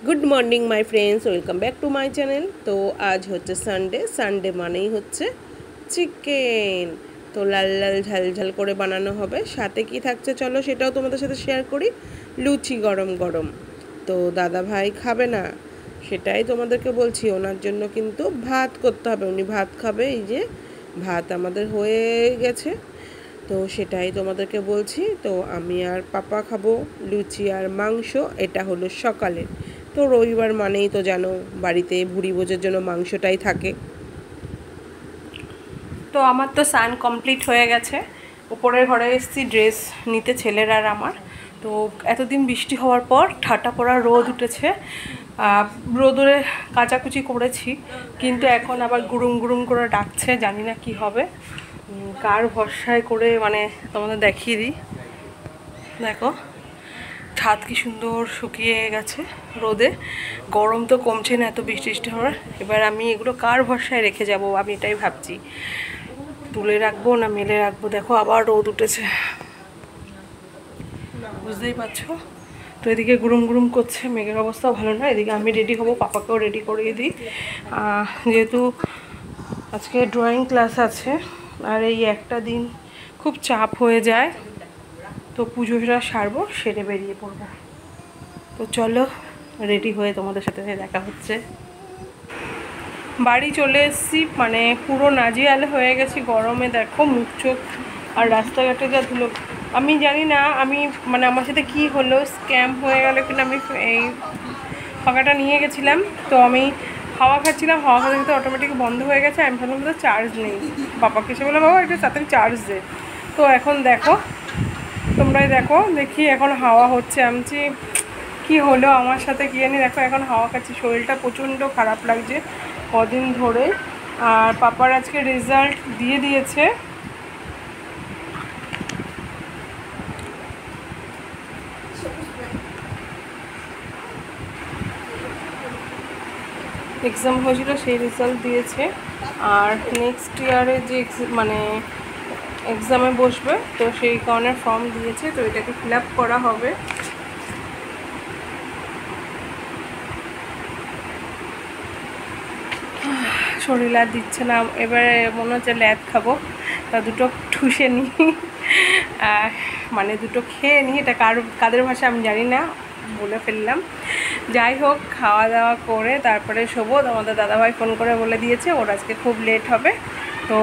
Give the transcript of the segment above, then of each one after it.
Good morning my friends, welcome back to my channel. তো আজ হচ্ছে সানডে। সানডে মানেই হচ্ছে চিকেন। তো লাল লাল ঝাল ঝাল করে বানানো হবে। সাথে কি থাকছে চলো সেটাও তোমাদের সাথে শেয়ার করি। লুচি গরম গরম। তো দাদা ভাই খাবে না, সেটাই তোমাদেরকে বলছি। ওনার জন্য কিন্তু ভাত করতে হবে, উনি ভাত খাবে। এই যে ভাত আমাদের হয়ে গেছে, তো সেটাই তোমাদেরকে বলছি। তো আমি আর পাপা খাবো লুচি আর মাংস। এটা হলো সকালে। তো রবিবার মানেই তো জানো, বাড়িতে ভুড়ি ভোজের জন্য মাংসটাই থাকে। তো আমার তো স্নান কমপ্লিট হয়ে গেছে। উপরের ঘরে এসেছি ড্রেস নিতে, ছেলের আর আমার। তো এতদিন বৃষ্টি হওয়ার পর ঠাটা পড়া রোদ উঠেছে। রোদরে কাচাকুচি করেছি, কিন্তু এখন আবার গুড়ুম গুড়ুম করে ডাকছে, জানি না কি হবে। কার ভরসায় করে মানে তোমাদের দেখিয়ে দিই। দেখো ছাদ কি সুন্দর শুকিয়ে গেছে রোদে। গরম তো কমছে না এত বৃষ্টি বৃষ্টি হওয়ার। এবার আমি এগুলো কার ভরসায় রেখে যাব, আমি এটাই ভাবছি। তুলে রাখবো না মেলে রাখবো। দেখো আবার রোদ উঠেছে, বুঝতেই পারছো। তো এদিকে গুরুম গুরুম করছে, মেঘের অবস্থাও ভালো না। এদিকে আমি রেডি হবো, পাপাকেও রেডি করিয়ে দিই। যেহেতু আজকে ড্রয়িং ক্লাস আছে, আর এই একটা দিন খুব চাপ হয়ে যায়। তো পুজোটা সারবো, সেরে বেরিয়ে পড়বো। তো চলো রেডি হয়ে তোমাদের সাথে দেখা হচ্ছে। বাড়ি চলে এসেছি, মানে পুরো নাজিয়াল হয়ে গেছি গরমে। দেখো মুখ চোখ আর রাস্তাঘাটে যা ধুলো। আমি জানি না আমি মানে আমার সাথে কি হলো, স্ক্যাম হয়ে গেল কিনা। আমি এই ফাঁকাটা নিয়ে গেছিলাম, তো আমি হাওয়া খাচ্ছিলাম, হাওয়া খাতে কিন্তু অটোমেটিক বন্ধ হয়ে গেছে। আমি ভাবলাম তো চার্জ নেই, বাবাকে এসে বলে বাবা একটু তাড়াতাড়ি চার্জ দে। তো এখন দেখো, তোমরাই দেখো, দেখি এখন হাওয়া হচ্ছে। আমি কি হলো আমার সাথে, কি জানি। দেখো এখন হাওয়া খাচ্ছি, শরীরটা প্রচণ্ড খারাপ লাগছে কদিন ধরে। আর পাপার আজকে রেজাল্ট দিয়ে দিয়েছে। এক্সাম হয়েছিল, সেই রেজাল্ট দিয়েছে। আর নেক্সট ইয়ারে যে মানে এক্সামে বসবে, তো সেই কারণে ফর্ম দিয়েছে। তো এটাকে ফিল আপ করা হবে। শরীর আর দিচ্ছে না, এবারে মনে হচ্ছে ল্যাদ খাবো। তা দুটো ঠুসে নিই, মানে দুটো খেয়ে নিই। এটা কাদের ভাষা আমি জানি না, বলে ফেললাম। যাই হোক, খাওয়া দাওয়া করে তারপরে শোবো। আমাদের দাদাভাই ফোন করে বলে দিয়েছে ওর আজকে খুব লেট হবে, তো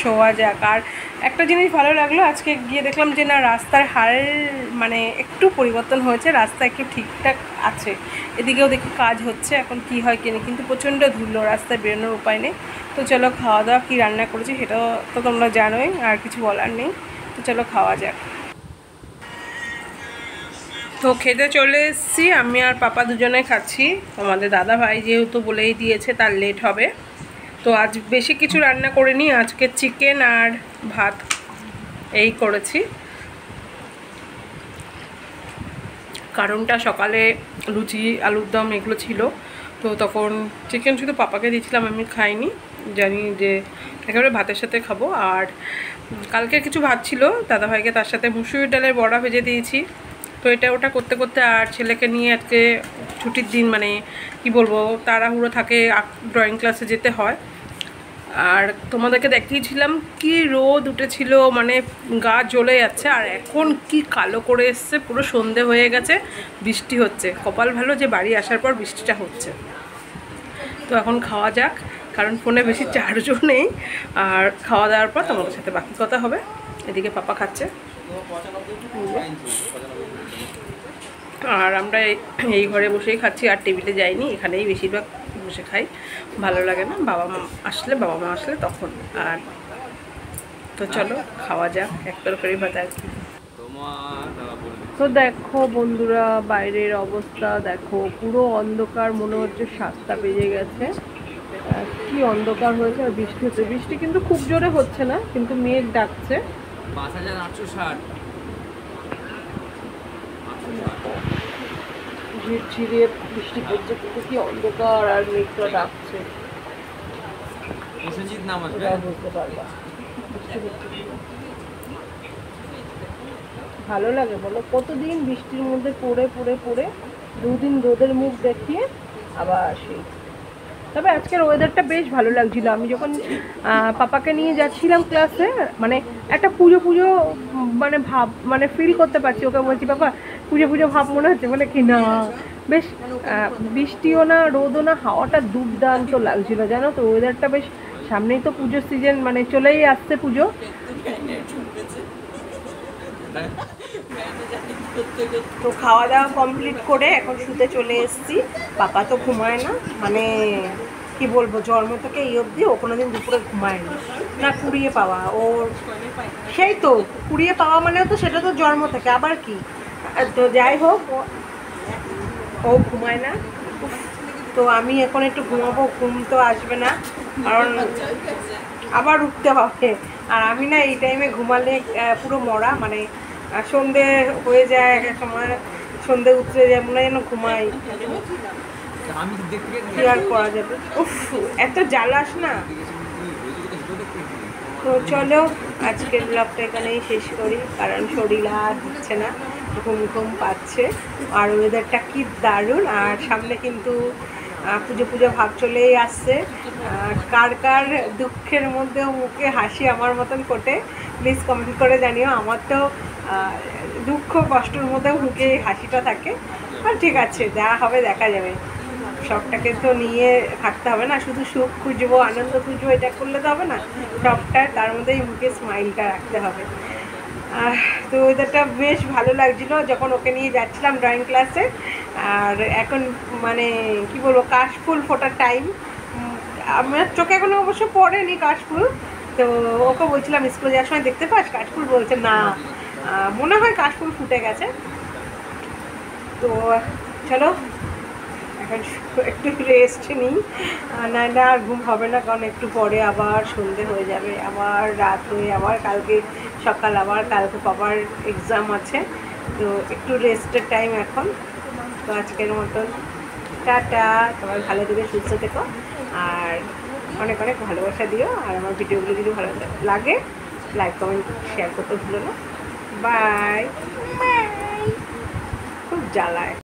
শোয়া যাক। আর একটা জিনিস ভালো লাগলো, আজকে গিয়ে দেখলাম যে না, রাস্তার হাল মানে একটু পরিবর্তন হয়েছে, রাস্তা একটু ঠিকঠাক আছে। এদিকেও দেখি কাজ হচ্ছে, এখন কি হয় কিনে, কিন্তু প্রচণ্ড ধুলো, রাস্তায় বেরোনোর উপায় নেই। তো চলো খাওয়া দাওয়া, কী রান্না করেছি সেটাও তো তোমরা জানোই, আর কিছু বলার নেই। তো চলো খাওয়া যাক। তো খেতে চলে এসেছি, আমি আর পাপা দুজনে খাচ্ছি। আমাদের দাদা ভাই যেহেতু বলেই দিয়েছে তার লেট হবে, তো আজ বেশি কিছু রান্না করিনি। আজকে চিকেন আর ভাত এই করেছি। কারণটা সকালে লুচি আলুর দম এগুলো ছিল, তো তখন চিকেন শুধু পাপাকে দিয়েছিলাম, আমি খাইনি। জানি যে একেবারে ভাতের সাথে খাবো। আর কালকে কিছু ভাত ছিল, দাদাভাইকে তার সাথে মুসুরির ডালের বড়া ভেজে দিয়েছি। তো এটা ওটা করতে করতে, আর ছেলেকে নিয়ে আজকে ছুটির দিন, মানে কি বলবো, তাড়াহুড়ো থাকে, ড্রয়িং ক্লাসে যেতে হয়। আর তোমাদেরকে দেখিয়েছিলাম কি রোদ উঠেছিল, মানে গা জ্বলে যাচ্ছে। আর এখন কি কালো করে এসছে, পুরো সন্ধে হয়ে গেছে, বৃষ্টি হচ্ছে। কপাল ভালো যে বাড়ি আসার পর বৃষ্টিটা হচ্ছে। তো এখন খাওয়া যাক, কারণ ফোনে বেশি চার্জও নেই। আর খাওয়া দাওয়ার পর তোমাদের সাথে বাকি কথা হবে। এদিকে পাপা খাচ্ছে, আর আমরা এই ঘরে বসেই খাচ্ছি, আর টেবিলে যাইনি, এখানেই বেশিরভাগ বসে খাই। ভালো লাগে না, বাবা মা আসলে তখন। আর তো চলো খাওয়া যাক, এক তরকারি ভাত আর কি। তো দেখো বন্ধুরা, বাইরের অবস্থা দেখো, পুরো অন্ধকার, মনে হচ্ছে 7টা বেজে গেছে। কি অন্ধকার হয়েছে, আর বৃষ্টি হচ্ছে। বৃষ্টি কিন্তু খুব জোরে হচ্ছে না, কিন্তু মেঘ ডাকছে। 5860 ঝিরঝিরে বৃষ্টি পড়ছে, কিন্তু কি অন্ধকার, আর মেঘটা ডাকছে। নাম আসবে বুঝতে পারবা। ভালো লাগে বলো, কতদিন বৃষ্টির মধ্যে পড়ে পড়ে পড়ে দুদিন রোদের মুখ দেখিয়ে আবার সেই। তবে আজকের ওয়েদারটা বেশ ভালো লাগছিল। আমি যখন পাপাকে নিয়ে যাচ্ছিলাম ক্লাসে, মানে একটা পুজো পুজো মানে ভাব, মানে ফিল করতে পারছি। ওকে বলছি পাপা পুজো পুজো ভাব মনে হচ্ছে, বলে কি না বেশ বৃষ্টিও না রোদও না, হাওয়াটা দুর্দান্ত লাগছিল জানো তো। ওয়েদারটা বেশ, সামনেই তো পুজোর সিজন, মানে চলেই আসছে পুজো। তো খাওয়া দাওয়া কমপ্লিট করে এখন শুতে চলে এসেছি। পাপা তো ঘুমায় না, মানে কি বলবো, জন্ম থেকে এই অবধি ও কোনোদিন দুপুরে ঘুমায়নি, না কুড়িয়ে পাওয়া ওর, সেই তো কুড়িয়ে পাওয়া মানে তো সেটা তো জন্ম থেকে, আবার কি। তো যাই হোক, ও ঘুমায় না। তো আমি এখন একটু ঘুমাবো, ঘুম তো আসবে না, কারণ আবার উঠতে হবে। আর আমি না এই টাইমে ঘুমালে পুরো মরা, মানে সন্ধে হয়ে যায় এক এক সময়, সন্ধে উঠতে যায় মনে হয় যেন ঘুমাই, আমি দেখতে কি আর করা যাবে। উফ, এত জ্বালাস না। তো চলো আজকের ব্লগটা এখানেই শেষ করি, কারণ শরীর আর দিচ্ছে না, ঘুম ঘুম পাচ্ছে। আর ওয়েদারটা কি দারুণ। আর সামনে কিন্তু পুজো পুজো ভাব চলেই আসছে। কার কার দুঃখের মধ্যেও মুখে হাসি আমার মতন ফোটে, প্লিজ কমেন্ট করে জানিও। আমার তো দুঃখ কষ্টের মধ্যেও মুখে হাসিটা থাকে। আর ঠিক আছে, যা হবে দেখা যাবে, সবটাকে তো নিয়ে থাকতে হবে না, শুধু সুখ খুঁজবো আনন্দ খুঁজবো এটা করলে তো হবে না, সবটা তার মধ্যেই মুখে স্মাইলটা রাখতে হবে। তো ওয়েদারটা বেশ ভালো লাগছিল যখন ওকে নিয়ে যাচ্ছিলাম ড্রয়িং ক্লাসে। আর এখন মানে কি বলবো, কাশফুল ফোটার টাইম। আমার চোখে এখনো অবশ্য পড়েনি কাশফুল, তো ওকে বলছিলাম স্কুলে যাওয়ার সময় দেখতে পাস কাশফুল, বলছে না, মনে হয় কাশফুল ফুটে গেছে। তো চলো এখন একটু রেস্ট নিই, নাহলে আর ঘুম হবে না, কারণ একটু পরে আবার সন্ধে হয়ে যাবে, আবার রাত হয়ে, আবার কালকে সকাল, আবার কালকে পাপার এক্সাম আছে। তো একটু রেস্টের টাইম এখন। তো আজকের মতন টাটা, সবাই ভালো থেকে সুস্থ থেকো, আর অনেক অনেক ভালোবাসা দিও। আর আমার ভিডিওগুলো যদি ভালো লাগে লাইক কমেন্ট শেয়ার করতে ভুলো না। বাই। খুব জ্বালায়।